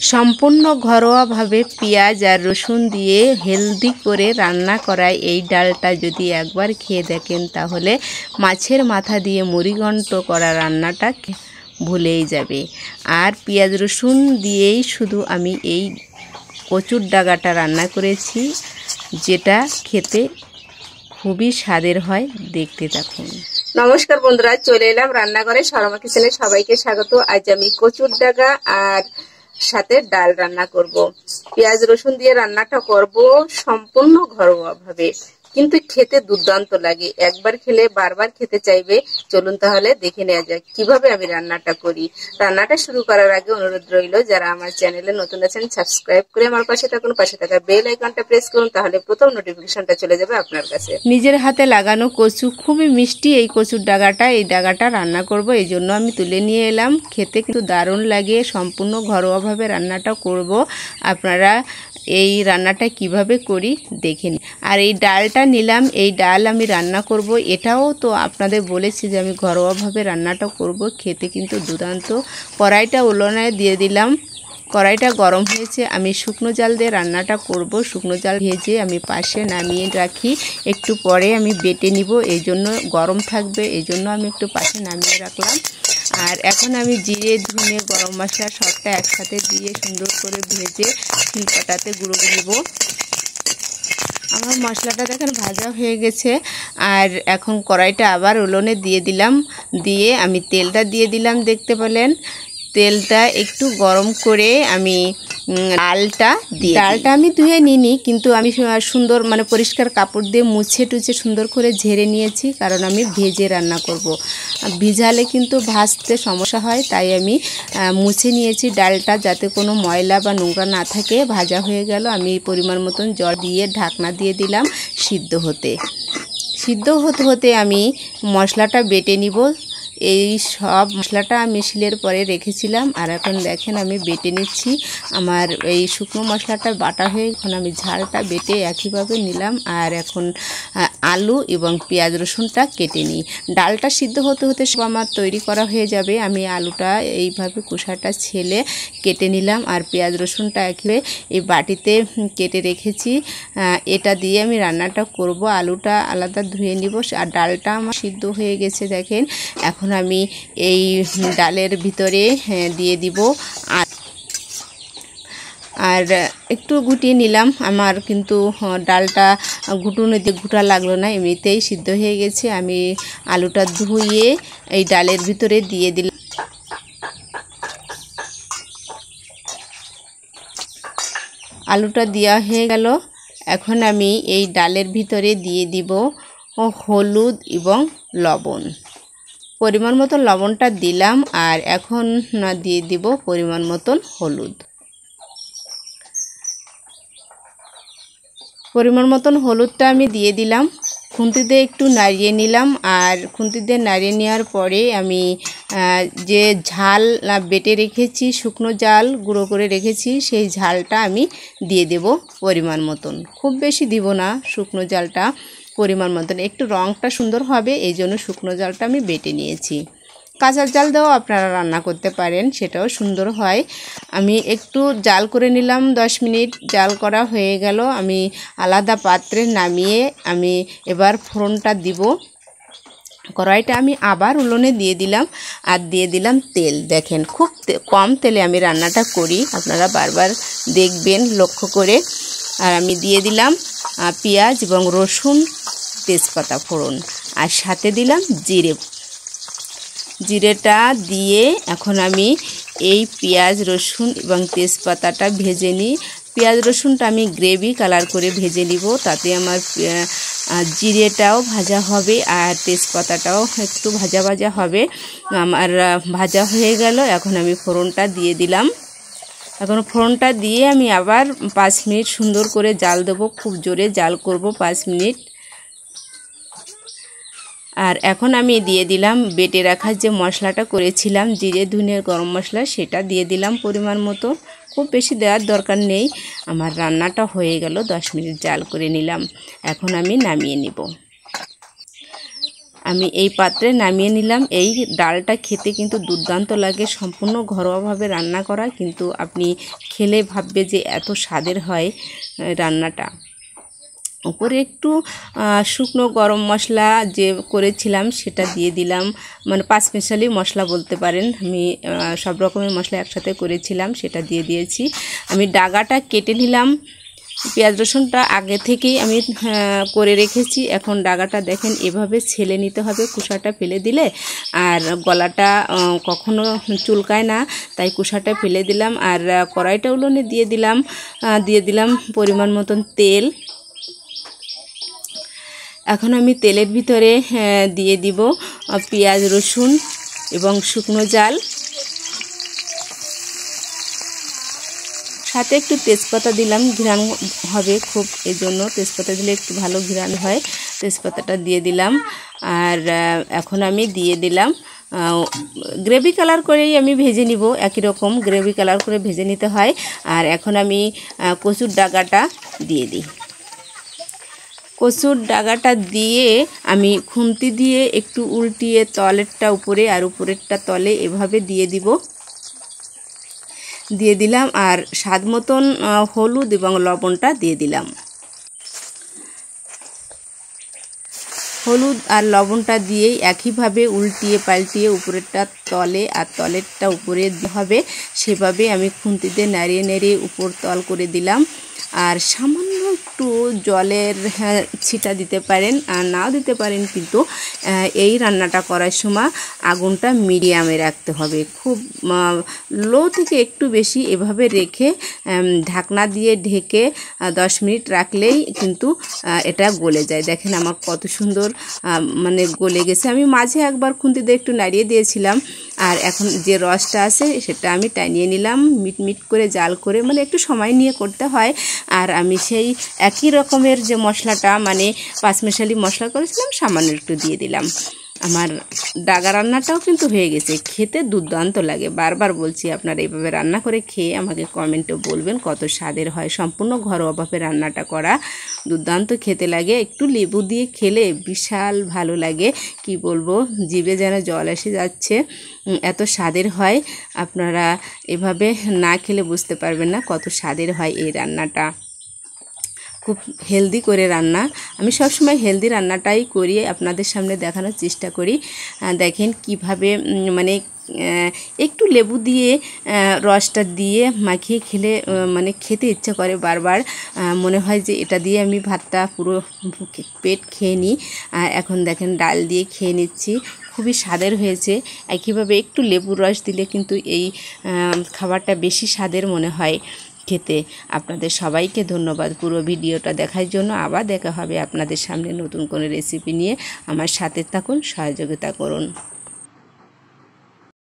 সম্পূর্ণ ঘরোয়াভাবে পেঁয়াজ আর রসুন দিয়ে হেলদি করে রান্না করা এই ডালটা যদি একবার খেয়ে দেখেন তাহলে মাছের মাথা দিয়ে মুড়িঘণ্ট করা রান্নাটা ভুলেই যাবে। আর পেঁয়াজ রসুন দিয়েই শুধু আমি এই কচুর ডাগাটা রান্না করেছি, যেটা খেতে খুবই স্বাদের হয়। দেখতে থাকুন। নমস্কার বন্ধুরা, চলে এলাম রান্নাঘরে শর্মা কিচেনে। সবাইকে স্বাগত। আজ আমি কচুর ডাগা আর সাথে ডাল রান্না করব। পেঁয়াজ রসুন দিয়ে রান্নাটা করব সম্পূর্ণ ঘরোয়া ভাবে, কিন্তু খেতে দুর্দান্ত লাগে। একবার খেলে বারবার খেতে চাইবে। চলুন তাহলে দেখে নেওয়া যাক কিভাবে আমি রান্নাটা করি। রান্নাটা শুরু করার আগে অনুরোধ রইল, যারা আমার চ্যানেলে নতুন আছেন সাবস্ক্রাইব করে আমার পাশে থাকুন, পাশে থাকা বেল আইকনটা প্রেস করুন, তাহলে প্রথম নোটিফিকেশনটা চলে যাবে আপনার কাছে। নিজের হাতে লাগানো কচু, খুবই মিষ্টি এই কচুর ডাগাটা। এই ডাগাটা রান্না করব, এই জন্য আমি তুলে নিয়ে এলাম। খেতে কিন্তু দারুণ লাগে। সম্পূর্ণ ঘরোয়াভাবে রান্নাটা করব। আপনারা এই রান্নাটা কিভাবে করি দেখে নিন। আর এই ডালটা নিলাম, এই ডাল আমি রান্না করব। এটাও তো আপনাদের বলেছি যে আমি ঘরোয়াভাবে রান্নাটা করব, খেতে কিন্তু দুর্দান্ত। কড়াইটা উনুনে দিয়ে দিলাম। কড়াইটা গরম হয়েছে। আমি শুকনো জাল দিয়ে রান্নাটা করব। শুকনো জাল ভেজে আমি পাশে নামিয়ে রাখি, একটু পরে আমি বেটে নিব। এই জন্য গরম থাকবে, এই জন্য আমি একটু পাশে নামিয়ে রাখলাম। আর এখন আমি জিরে, ধনে, গরম মশলা সবটা একসাথে দিয়ে সুন্দর করে ভেজে শিলপাটাতে গুঁড়ো নেব। আমার মশলাটা দেখেন ভাজা হয়ে গেছে। আর এখন কড়াইটা আবার উনুনে দিয়ে দিলাম। দিয়ে আমি তেলটা দিয়ে দিলাম। দেখতে পেলেন, তেলটা একটু গরম করে আমি ডালটা আমি ধুয়ে নিইনি, কিন্তু আমি সুন্দর পরিষ্কার কাপড় দিয়ে মুছে টুছে সুন্দর করে ঝেড়ে নিয়েছি, কারণ আমি ভেজে রান্না করব। ভিজালে কিন্তু ভাজতে সমস্যা হয়, তাই আমি মুছে নিয়েছি ডালটা, যাতে কোনো ময়লা বা নোংরা না থাকে। ভাজা হয়ে গেল। আমি পরিমাণ মতন জল দিয়ে ঢাকনা দিয়ে দিলাম সিদ্ধ হতে হতে আমি মশলাটা বেটে নিব। এই সব মশলাটা আমি শিলের পরে রেখেছিলাম, আর এখন দেখেন আমি বেটে নিচ্ছি। আমার এই শুকনো মশলাটা বাটা হয়ে এখন আমি ঝালটা বেটে একইভাবে নিলাম। আর এখন আলু এবং পেঁয়াজ রসুনটা কেটে নিই। ডালটা সিদ্ধ হতে হতে সব আমার তৈরি করা হয়ে যাবে। আমি আলুটা এইভাবে কুসাটা ছেলে কেটে নিলাম, আর পেঁয়াজ রসুনটা একলে এই বাটিতে কেটে রেখেছি। এটা দিয়ে আমি রান্নাটা করব। আলুটা আলাদা ধুয়ে নিব। আর ডালটা আমার সিদ্ধ হয়ে গেছে দেখেন। এখন আমি এই ডালের ভিতরে দিয়ে দিব। আর একটু গুটিয়ে নিলাম। আমার কিন্তু ডালটা ঘুটা লাগলো না, এমনিতেই সিদ্ধ হয়ে গেছে। আমি আলুটা ধুয়ে এই ডালের ভিতরে দিয়ে দিলাম। আলুটা দেওয়া হয়ে গেল। এখন আমি এই ডালের ভিতরে দিয়ে দিব হলুদ এবং লবণ। পরিমাণ মতন লবণটা দিলাম, আর এখন দিয়ে দিব পরিমাণ মতন হলুদ। পরিমাণ মতন হলুদটা আমি দিয়ে দিলাম। খুন্তি দিয়ে একটু নাড়িয়ে নিলাম। আর খুন্তি দিয়ে নাড়িয়ে নেওয়ার পরে আমি যে ঝাল বেটে রেখেছি, শুকনো ঝাল গুঁড়ো করে রেখেছি, সেই ঝালটা আমি দিয়ে দেব পরিমাণ মতন। খুব বেশি দিব না, শুকনো ঝালটা পরিমাণ মতন। একটু রঙটা সুন্দর হবে, এই জন্য শুকনো ঝালটা আমি বেটে নিয়েছি। কাঁচা জাল দিয়েও আপনারা রান্না করতে পারেন, সেটাও সুন্দর হয়। আমি একটু জাল করে নিলাম। 10 মিনিট জাল করা হয়ে গেল। আমি আলাদা পাত্রে নামিয়ে আমি এবার ফোড়নটা দিব। কড়াইটা আমি আবার উনুনে দিয়ে দিলাম, আর দিয়ে দিলাম তেল। দেখেন, খুব কম তেলে আমি রান্নাটা করি, আপনারা বারবার দেখবেন লক্ষ্য করে। আর আমি দিয়ে দিলাম পেঁয়াজ এবং রসুন, তেজপাতা ফোড়ন, আর সাথে দিলাম জিরেটা দিয়ে এখন আমি এই পেঁয়াজ রসুন এবং তেজপাতাটা ভেজে নিই। পেঁয়াজ রসুনটা আমি গ্রেভি কালার করে ভেজে নিব, তাতে আমার জিরেটাও ভাজা হবে আর তেজপাতাটাও একটু ভাজা ভাজা হবে। আমার ভাজা হয়ে গেল। এখন আমি ফোড়নটা দিয়ে দিলাম। এখন ফোড়নটা দিয়ে আমি আবার 5 মিনিট সুন্দর করে জাল দেবো। খুব জোরে জাল করব 5 মিনিট। আর এখন আমি দিয়ে দিলাম বেটে রাখা যে মশলাটা করেছিলাম, জিরে, ধনে, গরম মশলা, সেটা দিয়ে দিলাম পরিমাণ মতো। খুব বেশি দেওয়ার দরকার নেই। আমার রান্নাটা হয়ে গেল। 10 মিনিট জাল করে নিলাম। এখন আমি নামিয়ে নিব। আমি এই পাত্রে নামিয়ে নিলাম। এই ডালটা খেতে কিন্তু দুর্দান্ত লাগে, সম্পূর্ণ ঘরোয়াভাবে রান্না করা, কিন্তু আপনি খেলে ভাববে যে এত স্বাদের হয় রান্নাটা। উপরে একটু শুকনো গরম মশলা যে করেছিলাম সেটা দিয়ে দিলাম, মানে পাঁচমিশালি মশলা বলতে পারেন। আমি সব রকমের মশলা একসাথে করেছিলাম, সেটা দিয়ে দিয়েছি। আমি ডাগাটা কেটে নিলাম। পেঁয়াজ রসুনটা আগে থেকেই আমি করে রেখেছি। এখন ডাগাটা দেখেন এভাবে ছেলে নিতে হবে, কুসাটা ফেলে দিলে আর গলাটা কখনো চুলকায় না, তাই কুসাটা ফেলে দিলাম। আর কড়াইটা উনুনে দিয়ে দিলাম পরিমাণ মতন তেল। এখন আমি তেলের ভিতরে দিয়ে দিব পেঁয়াজ রসুন এবং শুকনো জাল, সাথে একটু তেজপাতা দিলাম, ঘ্রাণ হবে খুব, এই জন্য তেজপাতা দিলে একটু ভালো ঘ্রাণ হয়। তেজপাতাটা দিয়ে দিলাম। আর এখন আমি দিয়ে দিলাম গ্রেভি কালার করেই আমি ভেজে নিব, একই রকম গ্রেভি কালার করে ভেজে নিতে হয়। আর এখন আমি কচুর ডাগাটা দিয়ে দিই। কচুর ডাগাটা দিয়ে আমি খুন্তি দিয়ে একটু উল্টিয়ে তলেরটা উপরে আর উপরেরটা তলে এভাবে দিয়ে দিলাম। আর স্বাদ মতন হলুদ এবং লবণটা দিয়ে দিলাম। হলুদ আর লবণটা দিয়েই একইভাবে উল্টিয়ে পাল্টিয়ে উপরেরটা তলে আর তলেরটা উপরে হবে, সেভাবে আমি খুন্তিতে নাড়িয়ে নেড়িয়ে উপর তল করে দিলাম। আর সামান্য একটু জলের ছিটা দিতে পারেন আর নাও দিতে পারেন, কিন্তু এই রান্নাটা করার সময় আগুনটা মিডিয়ামে রাখতে হবে, খুব লো থেকে একটু বেশি এভাবে রেখে ঢাকনা দিয়ে ঢেকে 10 মিনিট রাখলেই কিন্তু এটা গলে যায়। দেখেন আমার কত সুন্দর মানে গলে গেছে। আমি মাঝে একবার খুন্তি দিয়ে একটু নাড়িয়ে দিয়েছিলাম। আর এখন যে রসটা আছে সেটা আমি টানিয়ে নিলাম, মিট করে জাল করে, মানে একটু সময় নিয়ে করতে হয়। আর আমি সেই একই রকমের যে মশলাটা, মানে পাঁচমিশালি মশলা করেছিলাম, সামান্য একটু দিয়ে দিলাম। আমার ডাগা রান্নাটাও কিন্তু হয়ে গেছে, খেতে দুর্দান্ত লাগে। বারবার বলছি, আপনারা এইভাবে রান্না করে খেয়ে আমাকে কমেন্টে বলবেন কত স্বাদের হয়। সম্পূর্ণ ঘরোয়াভাবে রান্নাটা করা, দুর্দান্ত খেতে লাগে। একটু লেবু দিয়ে খেলে বিশাল ভালো লাগে, কি বলবো, জিভে যেন জল এসে যাচ্ছে, এত স্বাদের হয়। আপনারা এভাবে না খেলে বুঝতে পারবেন না কত স্বাদের হয় এই রান্নাটা। খুব হেলদি করে রান্না, আমি সবসময় হেলদি রান্নাটাই করি, আপনাদের সামনে দেখানোর চেষ্টা করি। দেখেন কিভাবে মানে একটু লেবু দিয়ে রসটা দিয়ে মাখিয়ে খেলে মানে খেতে ইচ্ছা করে বারবার, মনে হয় যে এটা দিয়ে আমি ভাতটা পুরো পেট খেয়ে নিই। এখন দেখেন ডাল দিয়ে খেয়ে নিচ্ছি, খুবই স্বাদের হয়েছে। একইভাবে একটু লেবুর রস দিলে কিন্তু এই খাবারটা বেশি স্বাদের মনে হয় খেতে। আপনাদের সবাইকে ধন্যবাদ পুরো ভিডিওটা দেখার জন্য। আবার দেখা হবে আপনাদের সামনে নতুন কোনো রেসিপি নিয়ে। আমার সাথে থাকুন, সহযোগিতা করুন।